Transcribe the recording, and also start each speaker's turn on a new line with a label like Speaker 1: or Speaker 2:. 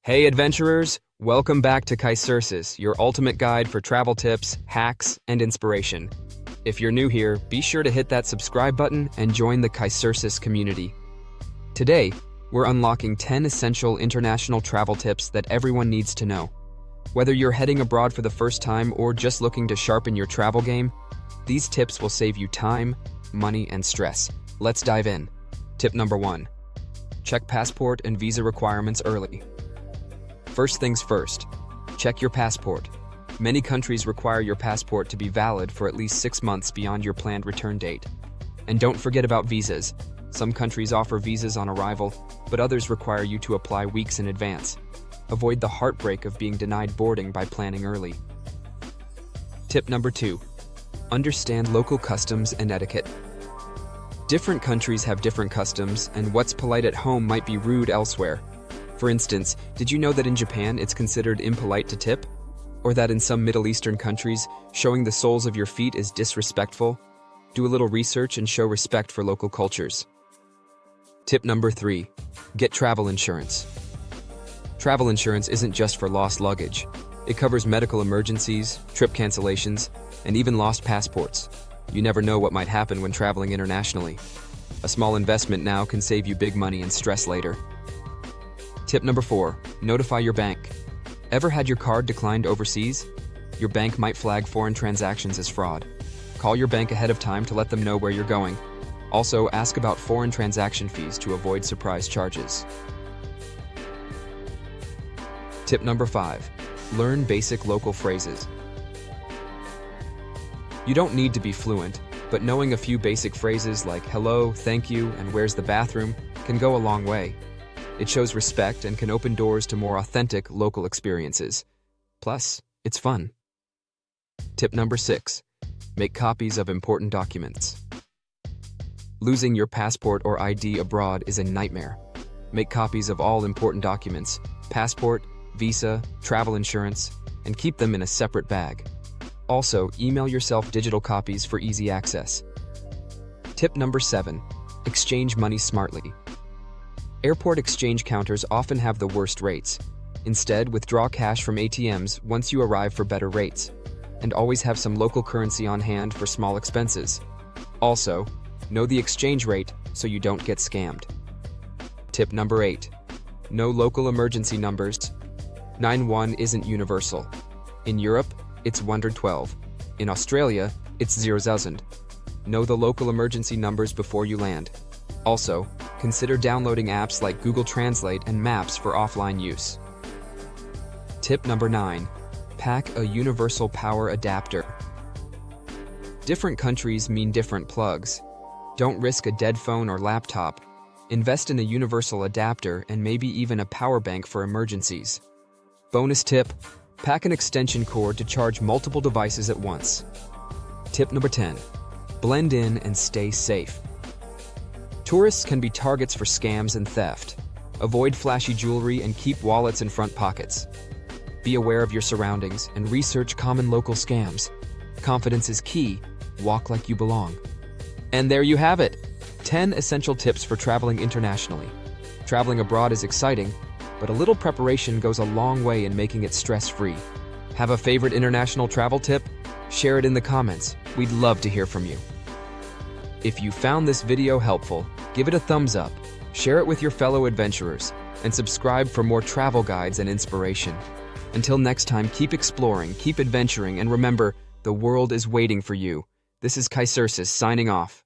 Speaker 1: Hey adventurers, welcome back to Kysersis, your ultimate guide for travel tips, hacks, and inspiration. If you're new here, be sure to hit that subscribe button and join the Kysersis community. Today, we're unlocking 10 essential international travel tips that everyone needs to know. Whether you're heading abroad for the first time or just looking to sharpen your travel game, these tips will save you time, money, and stress. Let's dive in. Tip number 1. Check passport and visa requirements early. First things first, check your passport. Many countries require your passport to be valid for at least 6 months beyond your planned return date. And don't forget about visas. Some countries offer visas on arrival, but others require you to apply weeks in advance. Avoid the heartbreak of being denied boarding by planning early. Tip number 2. Understand local customs and etiquette. Different countries have different customs, and what's polite at home might be rude elsewhere. For instance, did you know that in Japan it's considered impolite to tip? Or that in some Middle Eastern countries, showing the soles of your feet is disrespectful? Do a little research and show respect for local cultures. Tip number 3. Get travel insurance. Travel insurance isn't just for lost luggage. It covers medical emergencies, trip cancellations, and even lost passports. You never know what might happen when traveling internationally. A small investment now can save you big money and stress later. Tip number 4. Notify your bank. Ever had your card declined overseas? Your bank might flag foreign transactions as fraud. Call your bank ahead of time to let them know where you're going. Also, ask about foreign transaction fees to avoid surprise charges. Tip number 5. Learn basic local phrases. You don't need to be fluent, but knowing a few basic phrases like hello, thank you, and where's the bathroom can go a long way. It shows respect and can open doors to more authentic local experiences. Plus, it's fun. Tip number 6. Make copies of important documents. Losing your passport or ID abroad is a nightmare. Make copies of all important documents, passport, visa, travel insurance, and keep them in a separate bag. Also, email yourself digital copies for easy access. Tip number 7. Exchange money smartly. Airport exchange counters often have the worst rates. Instead, withdraw cash from ATMs once you arrive for better rates. And always have some local currency on hand for small expenses. Also, know the exchange rate so you don't get scammed. Tip number 8. Know local emergency numbers. 911 isn't universal. In Europe, it's 112. In Australia, it's 0,000. Know the local emergency numbers before you land. Also, consider downloading apps like Google Translate and Maps for offline use. Tip number 9. Pack a universal power adapter. Different countries mean different plugs. Don't risk a dead phone or laptop. Invest in a universal adapter and maybe even a power bank for emergencies. Bonus tip: pack an extension cord to charge multiple devices at once. Tip number 10. Blend in and stay safe. Tourists can be targets for scams and theft. Avoid flashy jewelry and keep wallets in front pockets. Be aware of your surroundings and research common local scams. Confidence is key. Walk like you belong. And there you have it. 10 essential tips for traveling internationally. Traveling abroad is exciting, but a little preparation goes a long way in making it stress-free. Have a favorite international travel tip? Share it in the comments. We'd love to hear from you. If you found this video helpful, give it a thumbs up, share it with your fellow adventurers, and subscribe for more travel guides and inspiration. Until next time, keep exploring, keep adventuring, and remember, the world is waiting for you. This is Kysersis signing off.